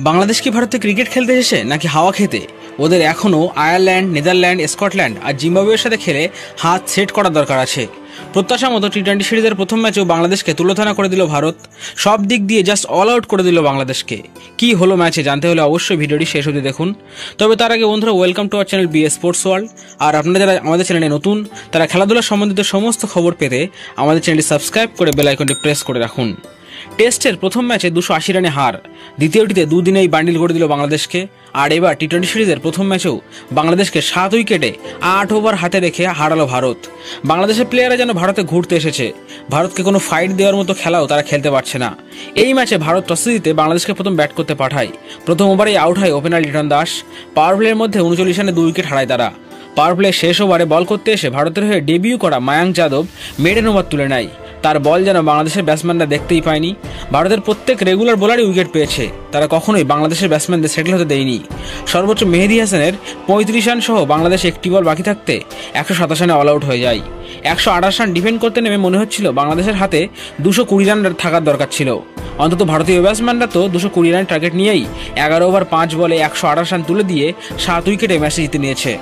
বাংলাদেশ কি ভারতে ক্রিকেট খেলতে এসেছে নাকি হাওয়া খেতে? ওদের এখনও আয়ারল্যান্ড, নেদারল্যান্ড, স্কটল্যান্ড আর জিম্বাবুয়ের সাথে খেলে হাত সেট করার দরকার আছে। প্রত্যাশা মতো টি-20 সিরিজের প্রথম ম্যাচেও বাংলাদেশকে তুলোধনা করে দিল ভারত। সব দিক দিয়ে জাস্ট অল আউট করে দিল বাংলাদেশকে। কি হলো ম্যাচে জানতে হলে অবশ্যই ভিডিওটি শেষ অবধি দেখুন। তবে তার আগে বন্ধুরা, welcome to our channel BS sports world. আর আপনারা যারা আমাদের চ্যানেলে নতুন, তারা খেলাধুলা সম্বন্ধিত সমস্ত খবর পেতে আমাদের চ্যানেলটি সাবস্ক্রাইব করে বেল আইকনটি প্রেস করে রাখুন। টেস্টের প্রথম ম্যাচে 280 রানে হার, দ্বিতীয়টিতে দুদিনেই বান্ডিল করে দিল বাংলাদেশকে। আর এবার টি-20 সিরিজের প্রথম ম্যাচেও বাংলাদেশকে 7 উইকেটে 8 ওভার হাতে রেখে হারালো ভারত। বাংলাদেশের প্লেয়াররা যেন ভারতে ঘুরতে এসেছে, ভারতকে কোনো ফাইট দেওয়ার মতো খেলাও তারা খেলতে পারছে না। এই ম্যাচে ভারত টসে জিতে বাংলাদেশকে প্রথম ব্যাট করতে পাঠায়। প্রথম ওভারেই আউট হয় ওপেনার লিটন দাস। পাওয়ার প্লের মধ্যে 39 রানে 2 উইকেট হারায় তারা। পাওয়ার প্লে শেষ ওভারে বল করতে এসে ভারতের হয়ে ডেবিউ করা মায়াঙ্ক যাদব মেডেন ওভার তুলে নেয়। তার বল যেন বাংলাদেশের ব্যাটসম্যানরা দেখতেই পায়নি। ভারতের প্রত্যেক রেগুলার বোলারই উইকেট পেয়েছে, তারা কখনোই বাংলাদেশের ব্যাটসম্যানদের সেটেল হতে দেয়নি। সর্বোচ্চ মেহেদী হাসানের 35 রান সহ বাংলাদেশ একটি বল বাকি থাকতে 127 রানে অল আউট হয়ে যায়। 128 রান ডিফেন্ড করতে নেমে মনে হচ্ছিল বাংলাদেশের হাতে 220 রান থাকার দরকার ছিল। অন্তত ভারতীয় ব্যাটসম্যানরা তো 220 রান টার্গেট নিয়েই 11 ওভার 5 বলে 128 রান তুলে দিয়ে 7 উইকেটে ম্যাচে জিতে নিয়েছে।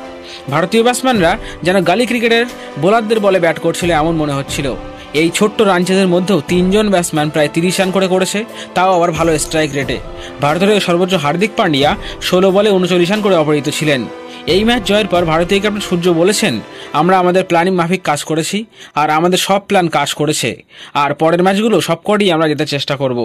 ভারতীয় ব্যাটসম্যানরা যেন গালি ক্রিকেটের বোলারদের বলে ব্যাট করছিল এমন মনে হচ্ছিল। এই ছোট্ট রান চেজের মধ্যেও 3 জন ব্যাটসম্যান প্রায় 30 রান করেছে, তাও আবার ভালো স্ট্রাইক রেটে। ভারতের সর্বোচ্চ হার্দিক পান্ডিয়া 16 বলে 39 রান করে অপরাজিত ছিলেন। এই ম্যাচ জয়ের পর ভারতীয় ক্যাপ্টেন সূর্য বলেছেন, আমরা আমাদের প্ল্যানিং মাফিক কাজ করেছি আর আমাদের সব প্ল্যান কাজ করেছে, আর পরের ম্যাচগুলো সবকটি আমরা জেতার চেষ্টা করব।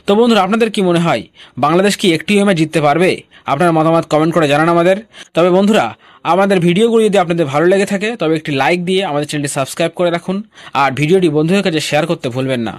তো বন্ধুরা, আপনাদের কি মনে হয় বাংলাদেশ কি একটি ম্যাচ জিততে পারবে? আপনার মতামত কমেন্ট করে জানান আমাদের। তবে বন্ধুরা, আমাদের ভিডিওগুলো যদি আপনাদের ভালো লেগে থাকে তবে একটি লাইক দিয়ে আমাদের চ্যানেলটি সাবস্ক্রাইব করে রাখুন, আর ভিডিওটি বন্ধুদের কাছে শেয়ার করতে ভুলবেন না।